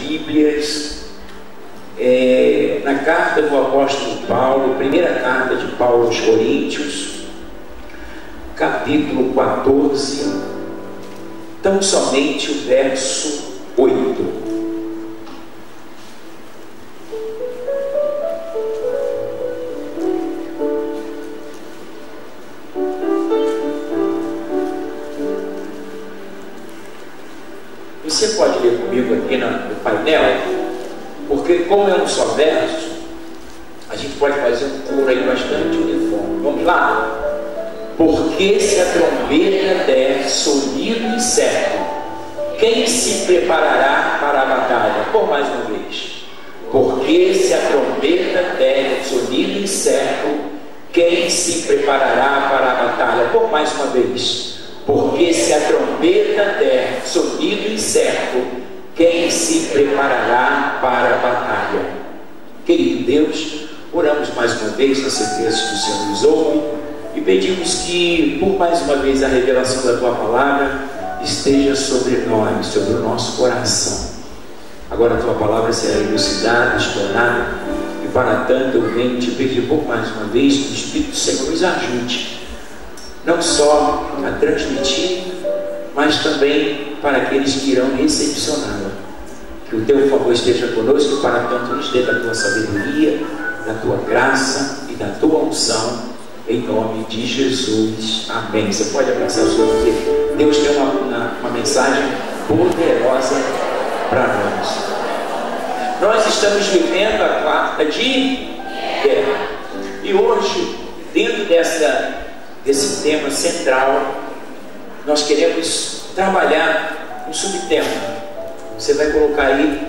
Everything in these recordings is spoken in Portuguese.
Bíblias na carta do apóstolo Paulo, primeira carta de Paulo aos Coríntios, capítulo 14, tão somente o verso 8. Você pode ler comigo aqui no painel, porque como é um só verso, a gente pode fazer um coro aí bastante uniforme. Vamos lá? Porque se a trombeta der sonido e certo, quem se preparará para a batalha? Por mais uma vez. Porque se a trombeta der sonido e certo, quem se preparará para a batalha? Por mais uma vez. Porque se a trombeta der sonido incerto, quem se preparará para a batalha? Querido Deus, oramos mais uma vez na certeza que o Senhor nos ouve e pedimos que, por mais uma vez, a revelação da Tua Palavra esteja sobre nós, sobre o nosso coração. Agora a Tua Palavra será elucidada, explanada, e para tanto eu venho te pedir por mais uma vez que o Espírito do Senhor nos ajude, não só a transmitir, mas também para aqueles que irão recepcioná-la. Que o Teu favor esteja conosco e para tanto nos dê da Tua sabedoria, da Tua graça e da Tua unção, em nome de Jesus. Amém. Você pode abraçar o Senhor, porque Deus tem uma mensagem poderosa para nós. Nós estamos vivendo a quarta de guerra. E hoje, dentro desse tema central, nós queremos trabalhar um subtema. Você vai colocar aí: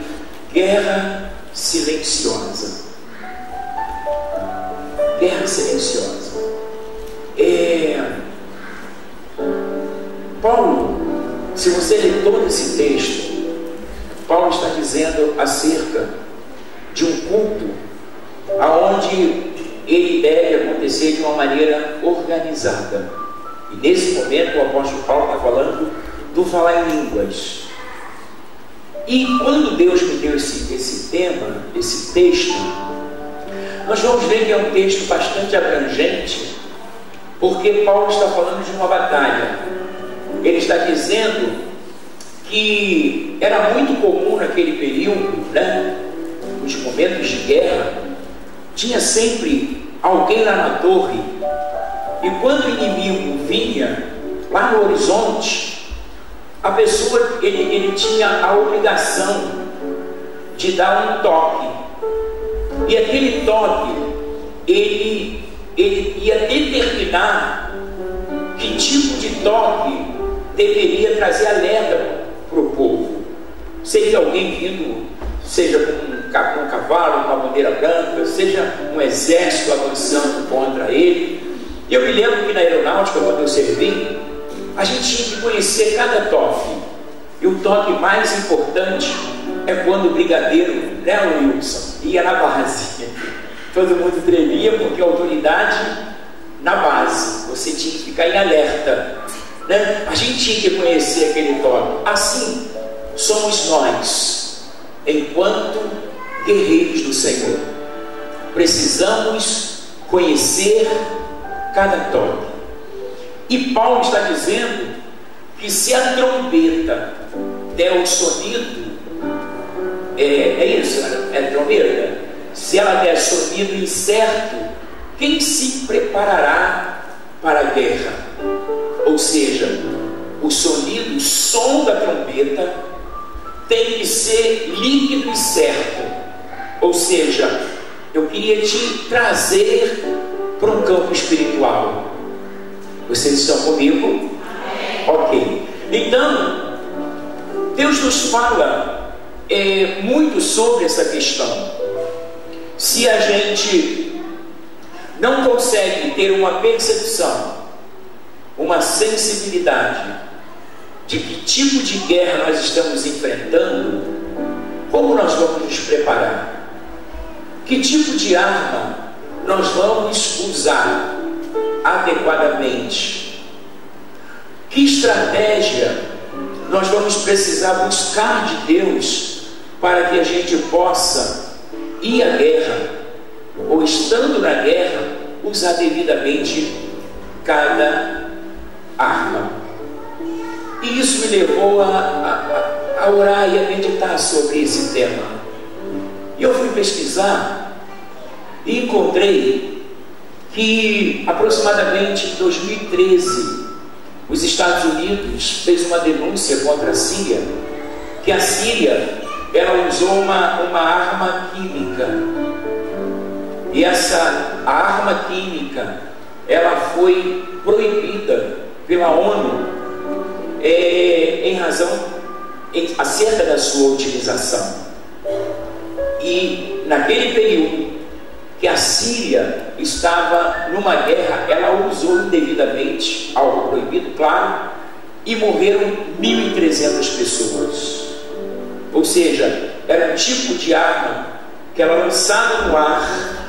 guerra silenciosa. Guerra silenciosa. Paulo, se você ler todo esse texto, Paulo está dizendo acerca de um culto aonde ele deve acontecer de uma maneira organizada. E nesse momento o apóstolo Paulo está falando do falar em línguas. E quando Deus me deu esse tema, esse texto, nós vamos ver que é um texto bastante abrangente, porque Paulo está falando de uma batalha. Ele está dizendo que era muito comum naquele período, nos momentos de guerra, tinha sempre alguém lá na torre, e quando o inimigo vinha lá no horizonte, a pessoa, ele tinha a obrigação de dar um toque, e aquele toque ele ia determinar que tipo de toque deveria trazer alerta para o povo. Seria alguém vindo, seja com um cavalo, uma bandeira branca, seja um exército avançando contra ele. Eu me lembro que na aeronáutica, quando eu servi, a gente tinha que conhecer cada toque, e o toque mais importante é quando o brigadeiro, o Wilson, ia na base. Todo mundo tremia, porque a autoridade na base, você tinha que ficar em alerta, a gente tinha que conhecer aquele toque. Assim somos nós, enquanto guerreiros do Senhor. Precisamos conhecer cada toque. E Paulo está dizendo que se a trombeta der o sonido, é trombeta, se ela der sonido incerto, quem se preparará para a guerra? Ou seja, o sonido, o som da trombeta tem que ser líquido e certo. Ou seja, eu queria te trazer para um campo espiritual. Vocês estão comigo? Ok. Então, Deus nos fala muito sobre essa questão. Se a gente não consegue ter uma percepção, uma sensibilidade de que tipo de guerra nós estamos enfrentando, como nós vamos nos preparar? Que tipo de arma nós vamos usar adequadamente? Que estratégia nós vamos precisar buscar de Deus para que a gente possa ir à guerra, ou estando na guerra, usar devidamente cada arma. E isso me levou a orar e a meditar sobre esse tema. E eu fui pesquisar e encontrei que aproximadamente em 2013 os Estados Unidos fez uma denúncia contra a Síria, que a Síria ela usou uma arma química, e essa arma química ela foi proibida pela ONU em razão acerca da sua utilização. E naquele período que a Síria estava numa guerra, ela usou indevidamente algo proibido, claro, e morreram 1.300 pessoas. Ou seja, era um tipo de arma que era lançada no ar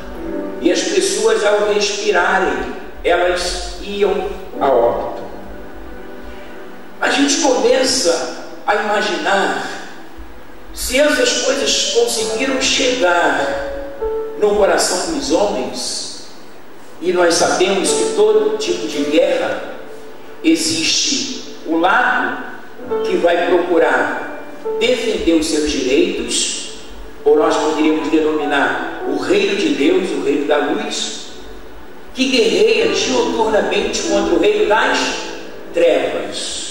e as pessoas, ao respirarem, elas iam a óbito. A gente começa a imaginar se essas coisas conseguiram chegar no coração dos homens, e nós sabemos que todo tipo de guerra existe o lado que vai procurar defender os seus direitos, ou nós poderíamos denominar o reino de Deus, o reino da luz, que guerreia diuturnamente contra o reino das trevas.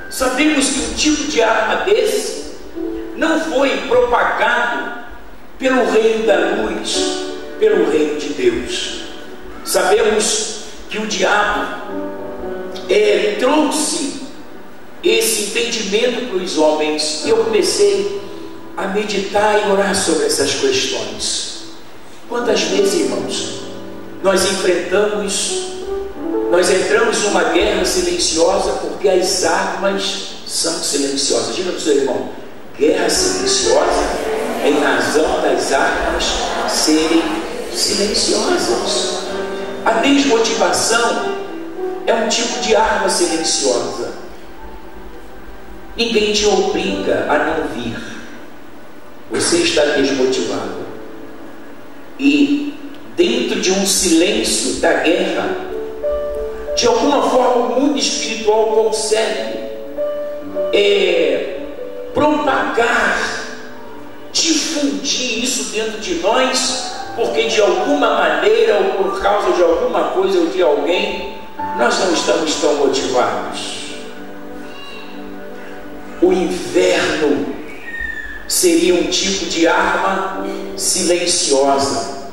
Sabemos que um tipo de arma desse não foi propagado pelo reino da luz, pelo reino de Deus. Sabemos que o diabo trouxe esse entendimento para os homens, e eu comecei a meditar e orar sobre essas questões. Quantas vezes, irmãos, nós entramos numa guerra silenciosa porque as armas são silenciosas? Diga para o seu irmão: guerra silenciosa em razão das armas serem silenciosas. A desmotivação é um tipo de arma silenciosa. Ninguém te obriga a não vir. Você está desmotivado. E dentro de um silêncio da guerra, de alguma forma o mundo espiritual consegue propagar, difundir isso dentro de nós, porque de alguma maneira, ou por causa de alguma coisa ou de alguém, nós não estamos tão motivados. O inferno seria um tipo de arma silenciosa,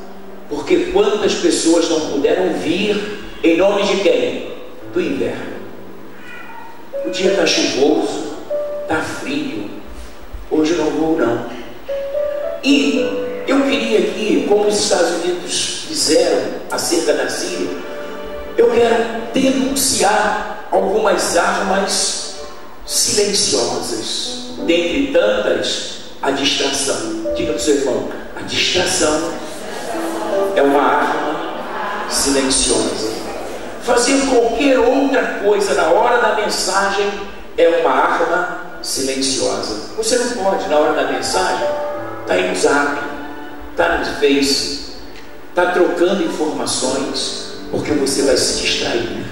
porque quantas pessoas não puderam vir em nome de quem? Do inverno. O dia está chuvoso, está frio, hoje não vou não. E eu queria aqui, como os Estados Unidos fizeram acerca da Síria, eu quero denunciar algumas armas silenciosas, dentre tantas, a distração. Diga para o seu irmão: a distração é uma arma silenciosa. Fazer qualquer outra coisa na hora da mensagem é uma arma silenciosa. Você não pode, na hora da mensagem, está aí no Zap, está no Face, está trocando informações, porque você vai se distrair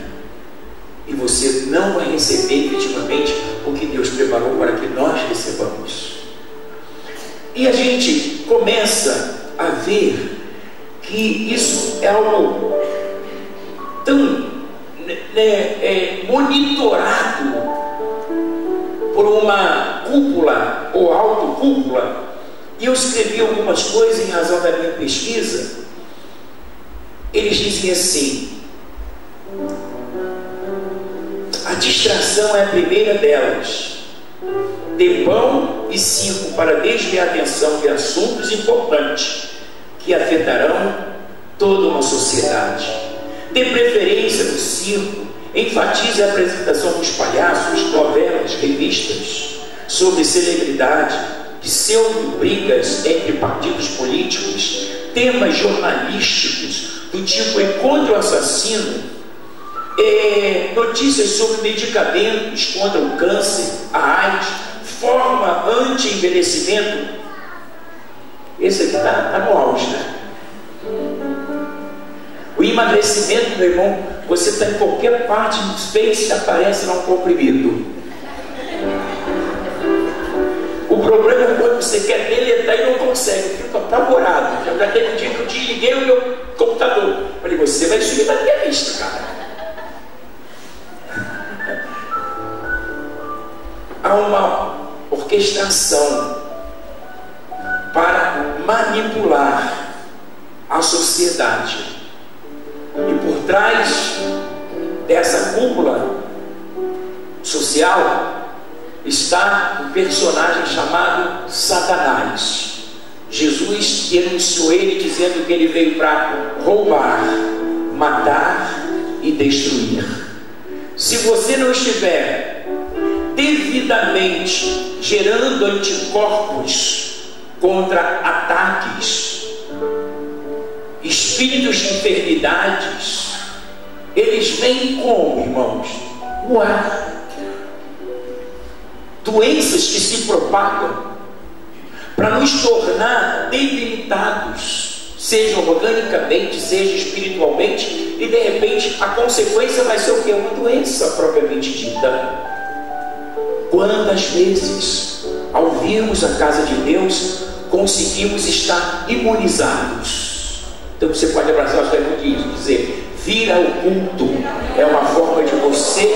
e você não vai receber efetivamente o que Deus preparou para que nós recebamos. E a gente começa a ver que isso é algo tão monitorado por uma cúpula ou autocúpula. E eu escrevi algumas coisas em razão da minha pesquisa. Eles dizem assim: a distração é a primeira delas. Dê pão e circo para desviar a atenção de assuntos importantes que afetarão toda uma sociedade. Dê preferência no circo, enfatize a apresentação dos palhaços, novelas, revistas sobre celebridade, pseudo-brigas entre partidos políticos, temas jornalísticos do tipo encontre o assassino, notícias sobre medicamentos contra o câncer, a AIDS, forma anti-envelhecimento, esse aqui está no auge, né? O emagrecimento, meu irmão, você está em qualquer parte do Face, aparece lá um comprimido. O problema é quando você quer deletar e não consegue. Eu fico apavorado. Já teve um dia que eu desliguei o meu computador. Falei, você vai subir da minha lista, cara. Há uma orquestração para manipular a sociedade. E por trás dessa cúpula social está um personagem chamado Satanás. Jesus denunciou ele dizendo que ele veio para roubar, matar e destruir. Se você não estiver devidamente gerando anticorpos contra ataques, espíritos de enfermidades, eles vêm como, irmãos? No ar. Doenças que se propagam para nos tornar debilitados, seja organicamente, seja espiritualmente, e de repente a consequência vai ser o quê? Uma doença propriamente dita. Quantas vezes, ao virmos a casa de Deus, conseguimos estar imunizados? Então você pode abraçar os irmãos e dizer: vir ao culto é uma forma de você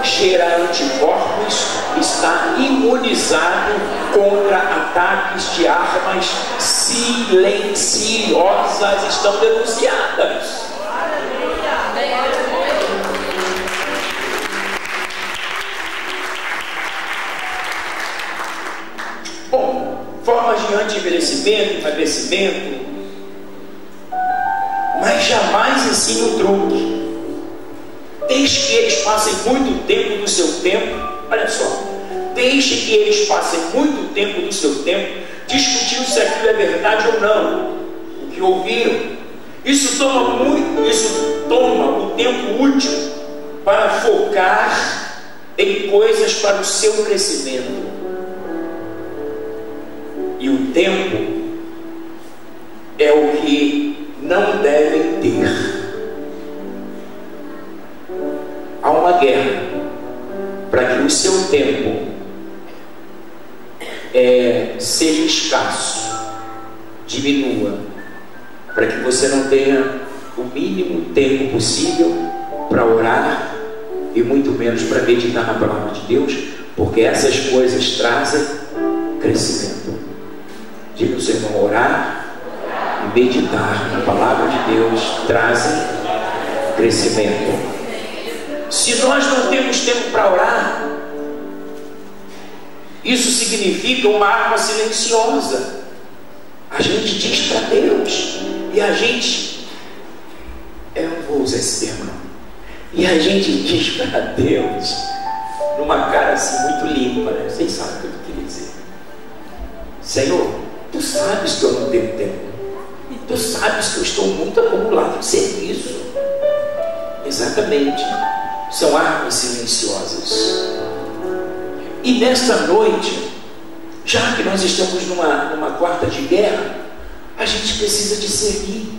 gerar anticorpos, estar imunizado contra ataques de armas silenciosas, estão denunciadas. Bom, formas de anti-envelhecimento, emagrecimento, mas jamais ensine o truque. Deixe que eles passem muito tempo do seu tempo. Olha só, deixe que eles passem muito tempo do seu tempo discutindo se aquilo é verdade ou não, o que ouviram. Isso toma o tempo útil para focar em coisas para o seu crescimento. E o tempo é o que não devem ter. Há uma guerra para que o seu tempo seja escasso, diminua, para que você não tenha o mínimo tempo possível para orar e muito menos para meditar na palavra de Deus, porque essas coisas trazem crescimento. Diga ao seu irmão: orar e meditar na palavra de Deus trazem crescimento. Se nós não temos tempo para orar, isso significa uma arma silenciosa. A gente diz para Deus, e a gente, eu não vou usar esse termo não, e a gente diz para Deus numa cara assim muito limpa, né? Vocês sabem o que eu queria dizer. Senhor, tu sabes que eu não tenho tempo, tu sabes que eu estou muito acumulado de serviço. Exatamente. São armas silenciosas. E nesta noite, já que nós estamos numa quarta de guerra, a gente precisa discernir.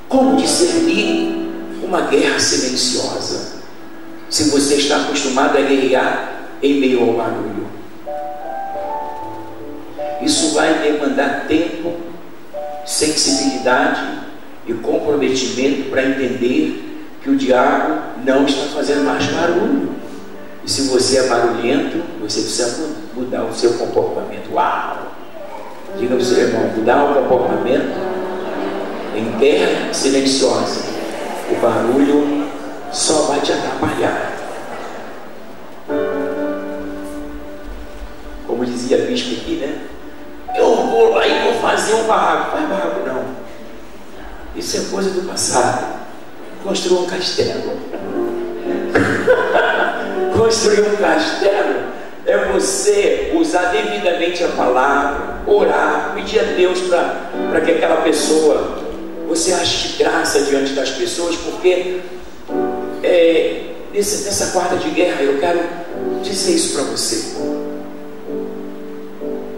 Como discernir uma guerra silenciosa? Se você está acostumado a guerrear em meio ao barulho, isso vai demandar tempo, sensibilidade e comprometimento para entender que o diabo não está fazendo mais barulho. E se você é barulhento, você precisa mudar o seu comportamento. Uau! Diga ao seu irmão: mudar o comportamento em guerra silenciosa. O barulho só vai te atrapalhar. Como dizia a bispo aqui, né? Eu vou lá e vou fazer um barraco. Não é barraco não. Isso é coisa do passado. Construir um castelo. Construir um castelo é você usar devidamente a palavra, orar, pedir a Deus para que aquela pessoa, você ache graça diante das pessoas, porque nessa quarta de guerra eu quero dizer isso para você.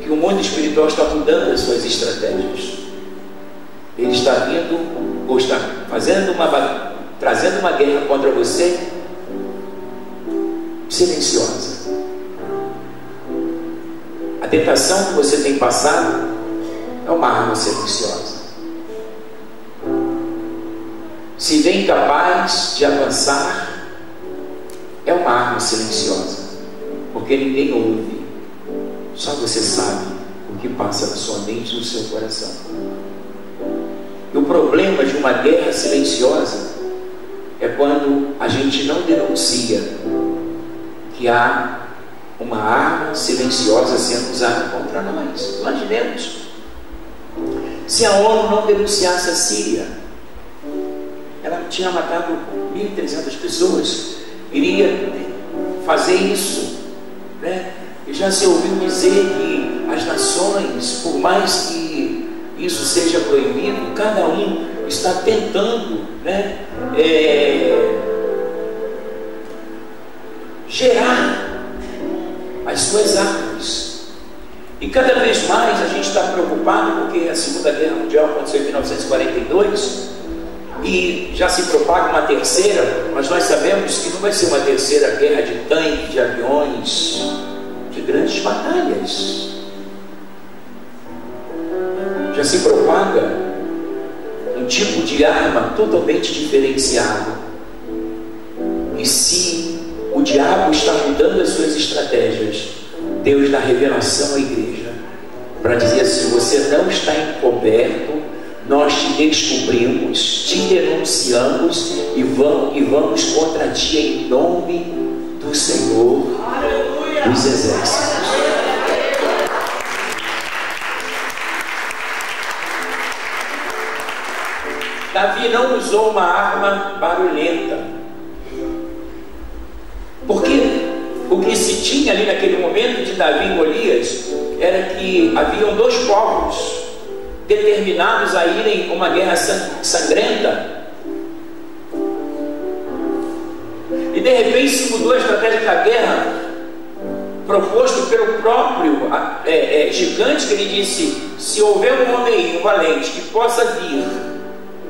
que o mundo espiritual está mudando as suas estratégias. Ele está vindo, ou está trazendo uma guerra contra você silenciosa. A tentação que você tem passado é uma arma silenciosa. Se vê incapaz de avançar, é uma arma silenciosa, porque ninguém ouve, só você sabe o que passa na sua mente e no seu coração. E o problema de uma guerra silenciosa é quando a gente não denuncia que há uma arma silenciosa sendo usada contra nós. Imaginemos se a ONU não denunciasse a Síria. Ela tinha matado 1.300 pessoas, iria fazer isso, né? E já se ouviu dizer que as nações, por mais que isso seja proibido, cada um está tentando, né, gerar as suas armas. E cada vez mais a gente está preocupado, porque a Segunda Guerra Mundial aconteceu em 1942 e já se propaga uma terceira, mas nós sabemos que não vai ser uma terceira guerra de tanques, de aviões, de grandes batalhas. Já se propaga um tipo de arma totalmente diferenciado. E se o diabo está mudando as suas estratégias, Deus dá revelação à igreja para dizer assim: você não está encoberto, nós te descobrimos, te denunciamos e vamos contra ti em nome do Senhor dos Exércitos. Davi não usou uma arma barulhenta, porque o que se tinha ali naquele momento de Davi e Golias era que haviam dois povos determinados a irem a uma guerra sangrenta, e de repente se mudou a estratégia da guerra proposto pelo próprio gigante, que ele disse: se houver um homem aí, um valente, que possa vir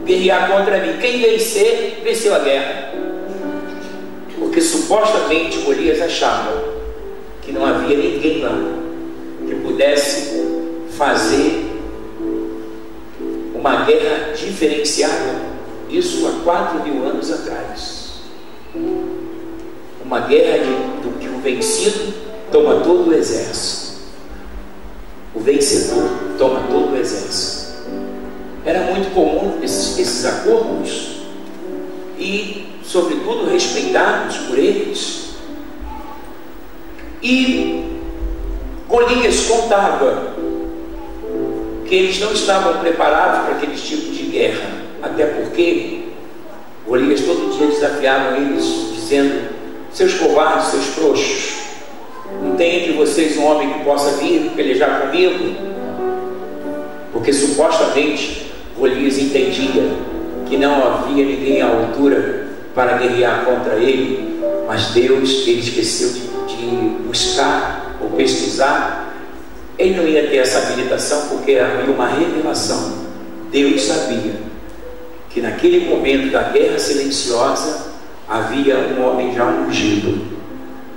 guerrear contra mim, quem vencer, venceu a guerra. Porque supostamente Golias achava que não havia ninguém lá que pudesse fazer uma guerra diferenciada. Isso há 4.000 anos atrás. Uma guerra do que o vencido toma todo o exército, o vencedor toma todo o exército. Era muito comum esses acordos, e sobretudo respeitados por eles. E Golias contava que eles não estavam preparados para aquele tipo de guerra, até porque Golias todo dia desafiavam eles, dizendo: seus covardes, seus frouxos, não tem entre vocês um homem que possa vir pelejar comigo? Porque supostamente Golias entendia que não havia ninguém à altura para guerrear contra ele, mas Deus, ele esqueceu de buscar ou pesquisar. Ele não ia ter essa habilitação, porque havia uma revelação. Deus sabia que naquele momento da guerra silenciosa havia um homem já ungido.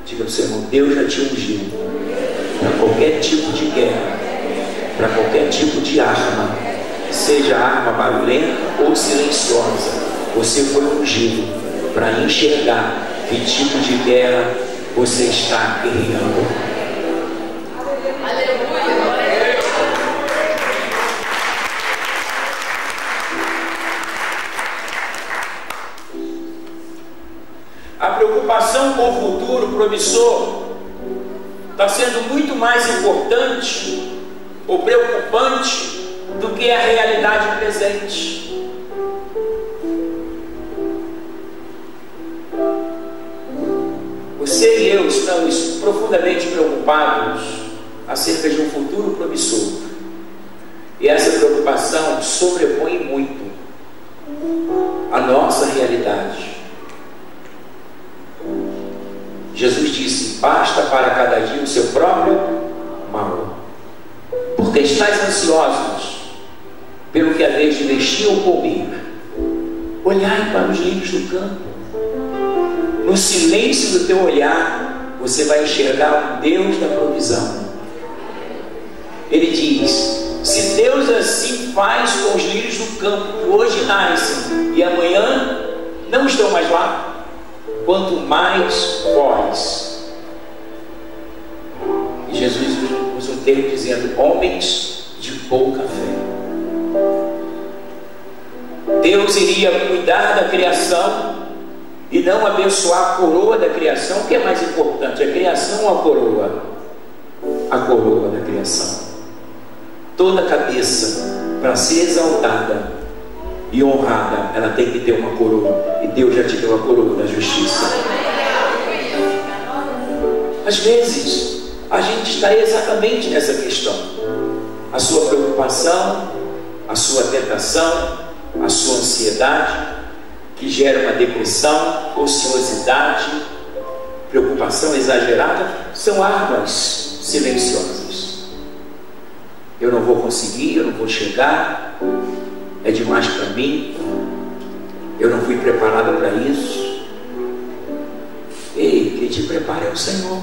Diga para o seu irmão: Deus já te ungiu para qualquer tipo de guerra, para qualquer tipo de arma, seja arma barulhenta ou silenciosa. Você foi ungido para enxergar que tipo de guerra você está guerreando. A preocupação com o futuro promissor está sendo muito mais importante ou preocupante do que a realidade presente. Você e eu estamos profundamente preocupados acerca de um futuro promissor, e essa preocupação sobrepõe muito a nossa realidade. Jesus disse: basta para cada dia o seu próprio mal. que estáis ansiosos pelo que haveis de vestir ou comer? Olhai para os lírios do campo. No silêncio do teu olhar, você vai enxergar o Deus da provisão. Ele diz: se Deus assim faz com os lírios do campo, que hoje nascem e amanhã não estão mais lá, quanto mais vós. E Jesus usa um termo dizendo: homens de pouca fé. Deus iria cuidar da criação e não abençoar a coroa da criação. O que é mais importante, a criação ou a coroa? A coroa da criação. Toda cabeça, para ser exaltada e honrada, ela tem que ter uma coroa. E Deus já te deu a coroa da justiça. Às vezes a gente está exatamente nessa questão. A sua preocupação, a sua tentação, a sua ansiedade, que gera uma depressão, ociosidade, preocupação exagerada, são armas silenciosas. Eu não vou conseguir, eu não vou chegar, é demais para mim, eu não fui preparado para isso. Ei, quem te prepara é o Senhor.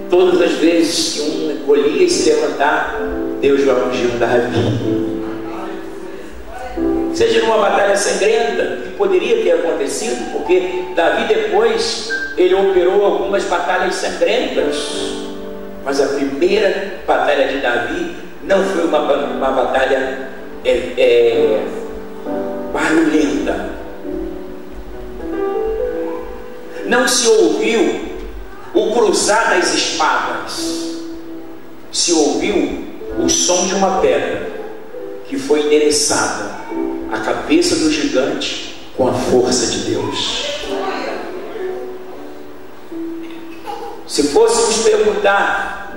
Todas as vezes que um encolhia e se levantar, Deus vai ungir um Davi. Seja numa batalha sangrenta, que poderia ter acontecido, porque Davi depois, ele operou algumas batalhas sangrentas, mas a primeira batalha de Davi não foi uma batalha barulhenta. Não se ouviu o cruzar das espadas, se ouviu o som de uma pedra que foi endereçada à cabeça do gigante com a força de Deus. Se fôssemos perguntar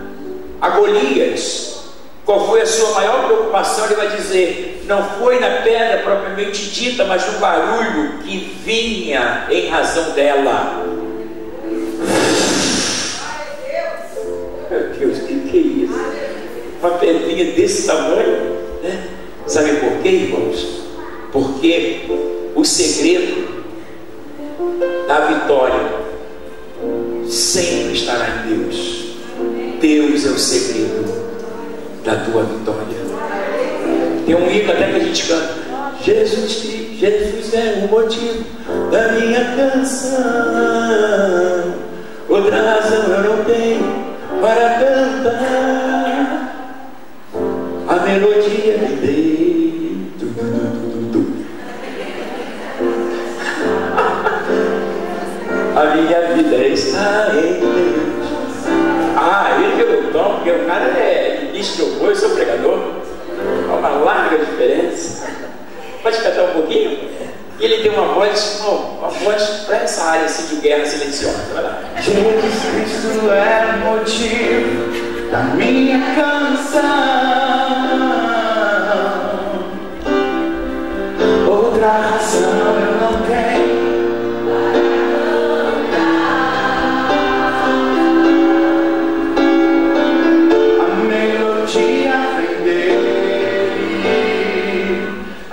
a Golias qual foi a sua maior preocupação, ele vai dizer: não foi na pedra propriamente dita, mas no barulho que vinha em razão dela. Meu Deus, o que é isso? Uma pedrinha desse tamanho, né? Sabe por quê, irmãos? Porque o segredo da vitória sempre estará em Deus. Deus é o segredo da tua vitória. Tem um hino até que a gente canta: Jesus é o motivo da minha canção, outra razão eu não tenho para cantar a melodia dele. A minha vida está em Deus. Ele que eu tomo, porque o cara é ministro de louvor, eu sou pregador. Há uma larga diferença. Pode cantar um pouquinho? E ele tem uma voz para essa área assim, de guerra silenciosa. Vai lá. Jesus Cristo é o motivo da minha canção, outra razão eu não tenho.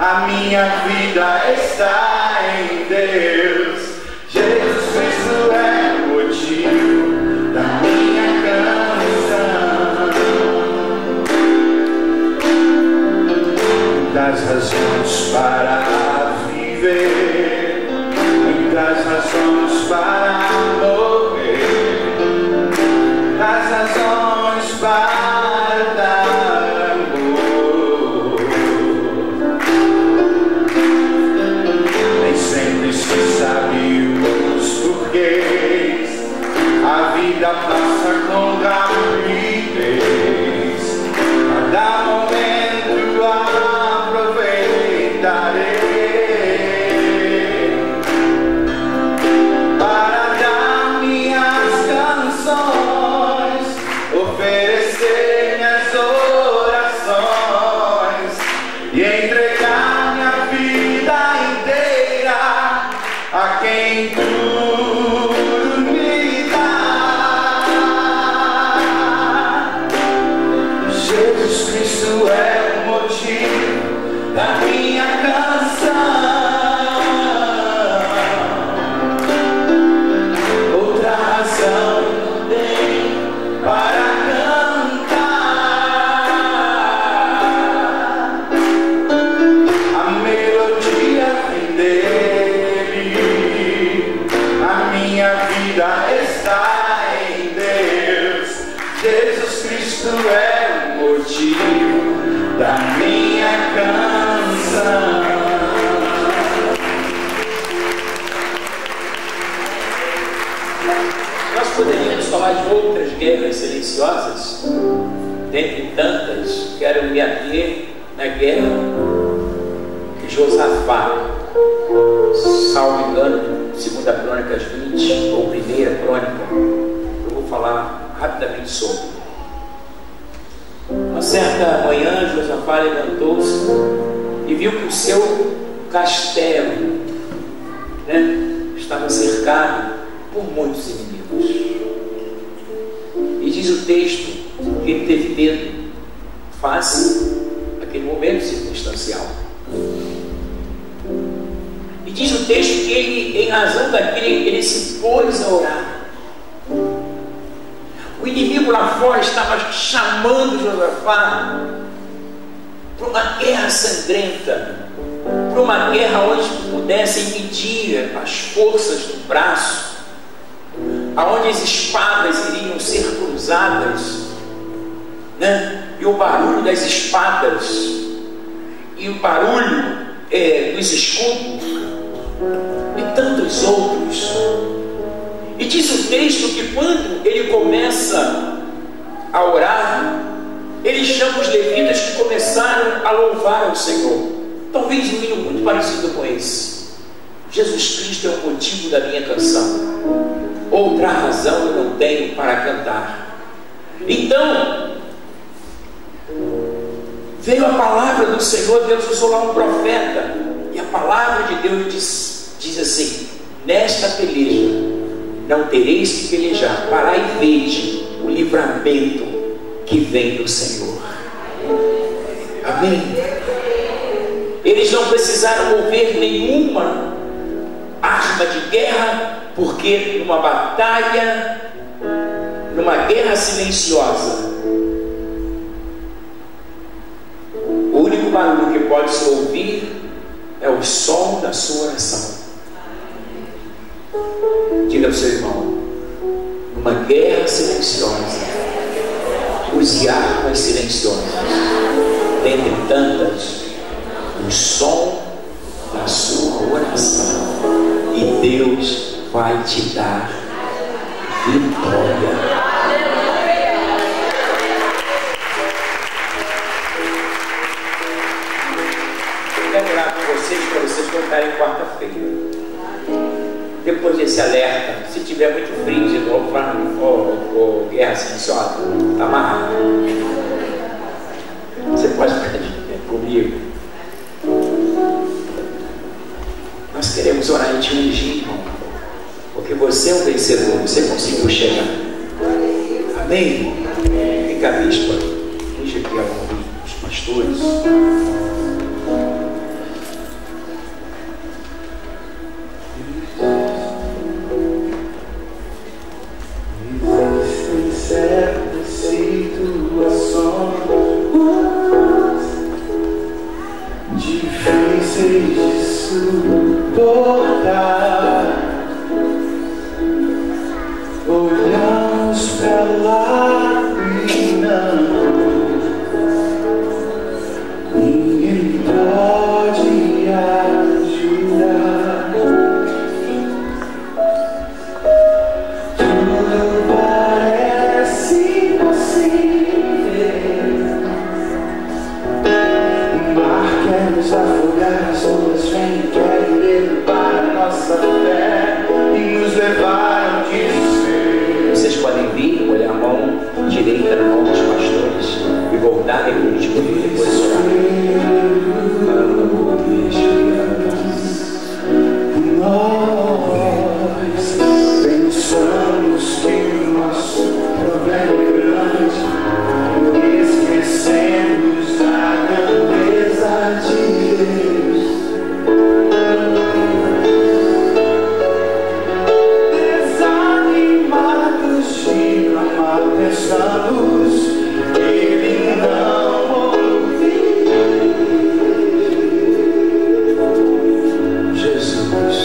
A minha vida está em Deus. Jesus Cristo é o motivo da minha canção. Muitas razões para viver, muitas razões para morrer, muitas razões para dar amor. Se sabe os porquês, a vida passa com rapidez. Cada momento aproveitarei para dar minhas canções, oferecer Cristo é o motivo da minha canção. Nós poderíamos falar de outras guerras silenciosas, dentre tantas. Quero me ater na guerra de Josafá, salvo engano, 2 Crônicas 20 ou 1 Crônica. Eu vou falar rapidamente sobre. Uma certa manhã, Josafá levantou-se e viu que o seu castelo, estava cercado por muitos inimigos. E diz o texto que ele teve medo face àquele momento circunstancial. E diz o texto que ele, em razão daquilo, ele se pôs a orar. O inimigo lá fora estava chamando Josafá para uma guerra sangrenta, para uma guerra onde pudessem medir as forças do braço, aonde as espadas iriam ser cruzadas, e o barulho das espadas e o barulho dos escudos e tantos outros. E diz o texto que quando ele começa a orar, ele chama os levitas que começaram a louvar ao Senhor. Talvez um hino muito parecido com esse: Jesus Cristo é o motivo da minha canção, outra razão eu não tenho para cantar. Então veio a palavra do Senhor. Deus usou lá um profeta, e a palavra de Deus diz assim: nesta peleja não tereis que pelejar, parai e vede o livramento que vem do Senhor. Amém? Eles não precisaram mover nenhuma arma de guerra, porque numa batalha, numa guerra silenciosa, o único barulho que pode se ouvir é o som da sua oração. Diga ao seu irmão: numa guerra silenciosa, use armas silenciosas, dentre tantas, o som da sua oração, e Deus vai te dar vitória. Quero orar com vocês, para vocês cantarem quarta-feira. Depois desse alerta, se tiver muito frio de novo, para guerra silenciosa, está amarrado. Você pode ficar de pé comigo. Nós queremos orar em te ungir, irmão, porque você é um vencedor, você conseguiu chegar. Amém? Fica a bispa, unge aqui a mão dos pastores. Olhamos pra lá e não, ninguém pode ajudar. Tudo parece impossível. O mar quer nos afogar, as ondas vêm, querem derrubar a nossa fé e nos levar ao desespero. Vocês podem vir, olhar a mão direita na mão dos pastores e voltar em último e depois orar. Nós pensamos que o nosso problema é grande, esquecemos a grandeza de Deus. Desanimados de amar, pensamos que Ele não ouviu. Jesus.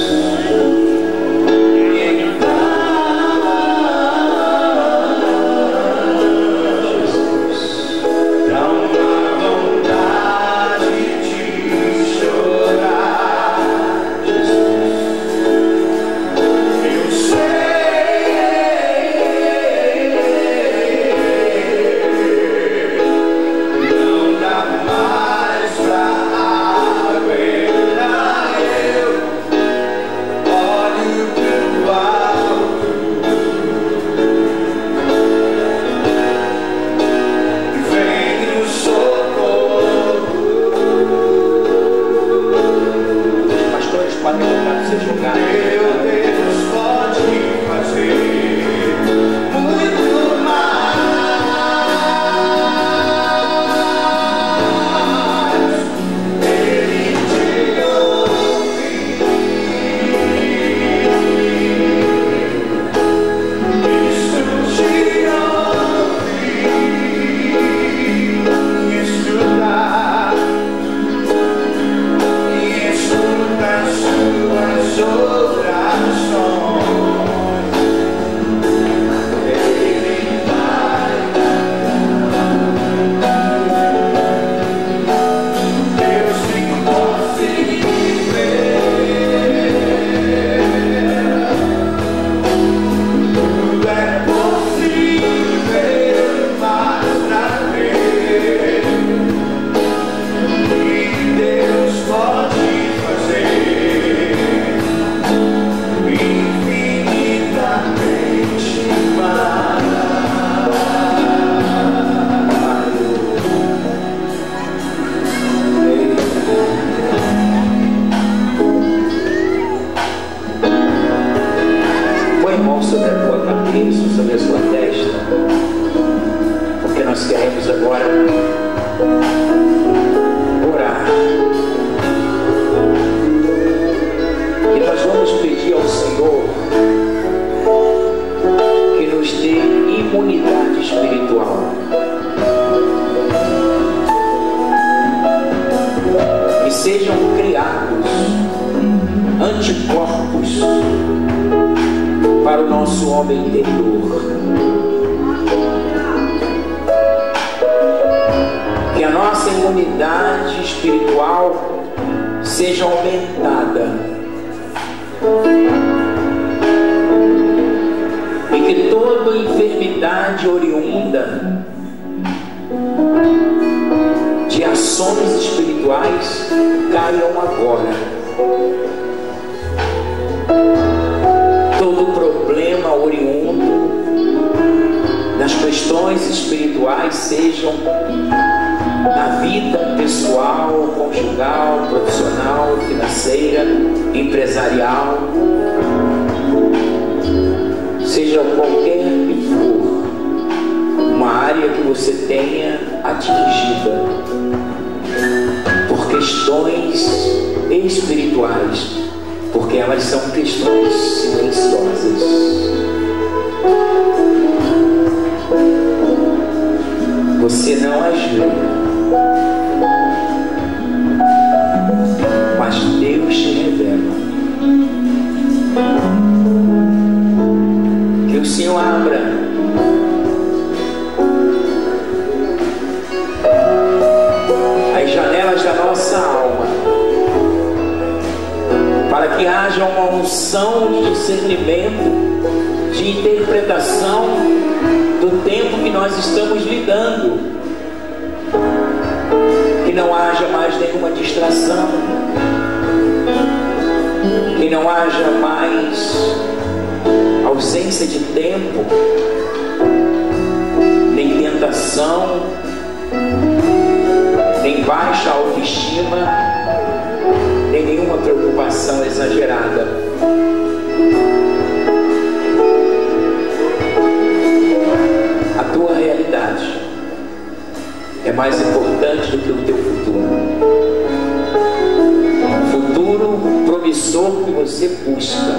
queremos agora orar. E nós vamos pedir ao Senhor que nos dê imunidade espiritual. Que sejam criados anticorpos para o nosso homem interior. Que a nossa imunidade espiritual seja aumentada. E que toda enfermidade oriunda de ações espirituais caiam agora. Todo problema oriundo das questões espirituais, sejam na vida pessoal, conjugal, profissional, financeira, empresarial, seja qualquer que for, uma área que você tenha atingida por questões espirituais, porque elas são questões silenciosas. Você não as vê, mas Deus te revela. Que o Senhor abra as janelas da nossa alma, para que haja uma unção de discernimento, de interpretação do tempo que nós estamos lidando. Que não haja mais nenhuma distração, que não haja mais ausência de tempo, nem tentação, nem baixa autoestima, nem nenhuma preocupação exagerada. A tua realidade é mais importante do que o teu futuro. O futuro promissor que você busca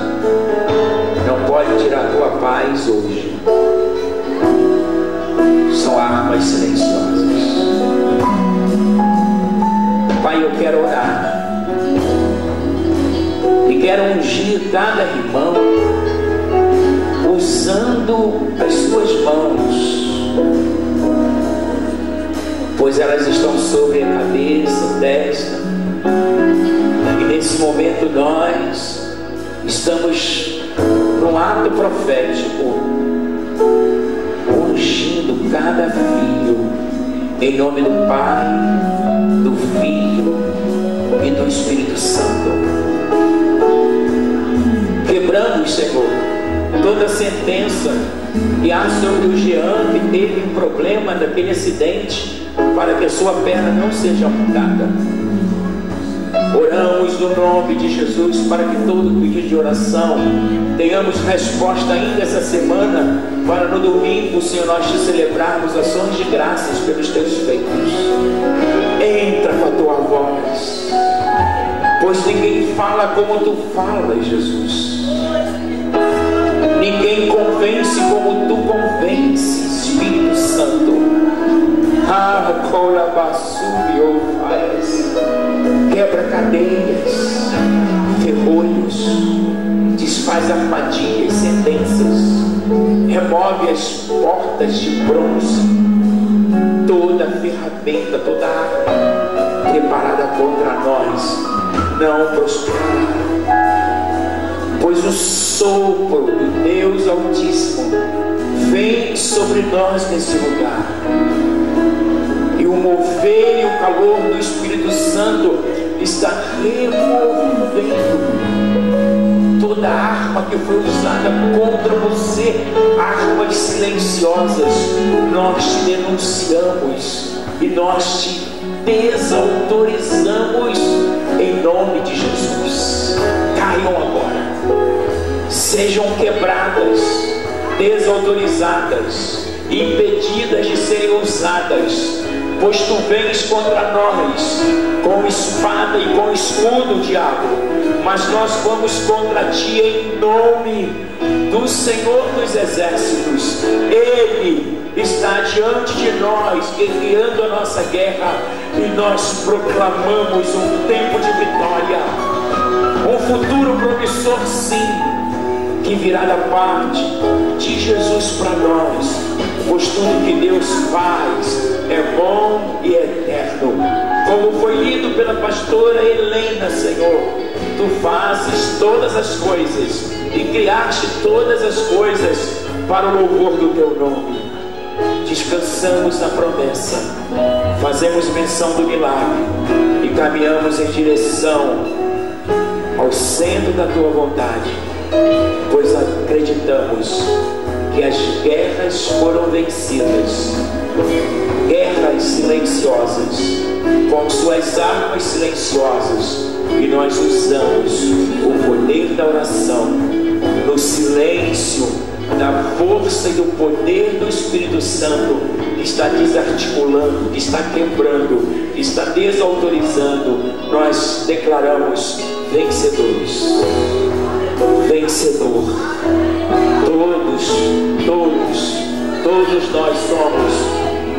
não pode tirar a tua paz hoje. São armas silenciosas. Pai, eu quero orar e quero ungir cada irmão usando as suas mãos, pois elas estão sobre a cabeça, testa, e nesse momento nós estamos num ato profético, ungindo cada filho, em nome do Pai, do Filho e do Espírito Santo. Quebramos, Senhor, toda sentença que há sobre o Jean, que teve um problema daquele acidente, para que a sua perna não seja amputada. Oramos no nome de Jesus para que todo pedido de oração tenhamos resposta ainda essa semana, para no domingo, Senhor, nós te celebrarmos ações de graças pelos teus feitos. Entra com a tua voz, pois ninguém fala como tu falas, Jesus. Ninguém convence como tu convences, Espírito Santo. Quebra cadeias, ferrolhos, desfaz armadilhas, sentenças, remove as portas de bronze, toda ferramenta, toda arma preparada contra nós não prosperará, pois o sopro do Deus Altíssimo vem sobre nós nesse lugar. E o mover e o calor do Espírito Santo está removendo toda arma que foi usada contra você, armas silenciosas. Nós te denunciamos e nós te desautorizamos em nome de Jesus. Caiam agora, sejam quebradas, desautorizadas impedidas de serem usadas, pois tu vens contra nós com espada e com escudo, diabo, mas nós vamos contra ti em nome do Senhor dos Exércitos. Ele está diante de nós, guerreando a nossa guerra, e nós proclamamos um tempo de vitória, um futuro promissor, sim, que virá da parte de Jesus para nós, pois tudo que Deus faz é bom e eterno. Como foi lido pela pastora Helena, Senhor, tu fazes todas as coisas e criaste todas as coisas para o louvor do teu nome. Descansamos na promessa, fazemos menção do milagre e caminhamos em direção ao centro da tua vontade, pois acreditamos que as guerras foram vencidas, guerras silenciosas, com suas armas silenciosas, e nós usamos o poder da oração, no silêncio da força e do poder do Espírito Santo, que está desarticulando, que está quebrando, que está desautorizando. Nós declaramos vencedores, vencedor. Todos nós somos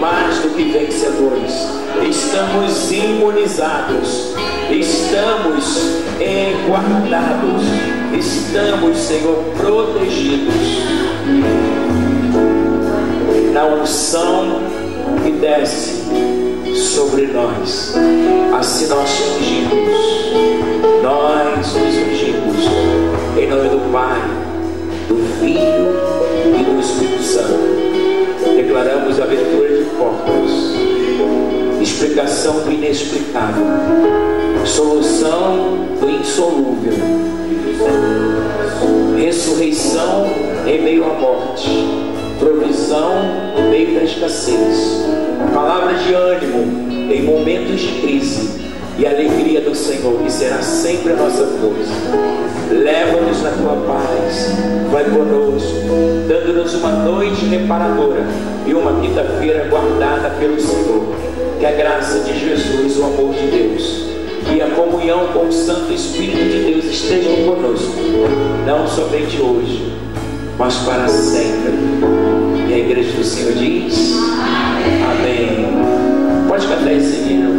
mais do que vencedores. Estamos imunizados, estamos guardados, estamos, Senhor, protegidos na unção que desce sobre nós. Assim nós nos ungimos em nome do Pai, do Filho e do Espírito Santo. Declaramos a abertura de portas, explicação do inexplicável, solução do insolúvel, ressurreição em meio à morte, provisão no meio da escassez, palavra de ânimo em momentos de crise e alegria do Senhor, que será sempre a nossa força. Leva-nos na tua paz, vai conosco, dando-nos uma noite reparadora e uma quinta-feira guardada pelo Senhor. Que a graça de Jesus, o amor de Deus e a comunhão com o Santo Espírito de Deus estejam conosco, não somente hoje, mas para sempre. E a igreja do Senhor diz: amém. Pode cantar esse hino.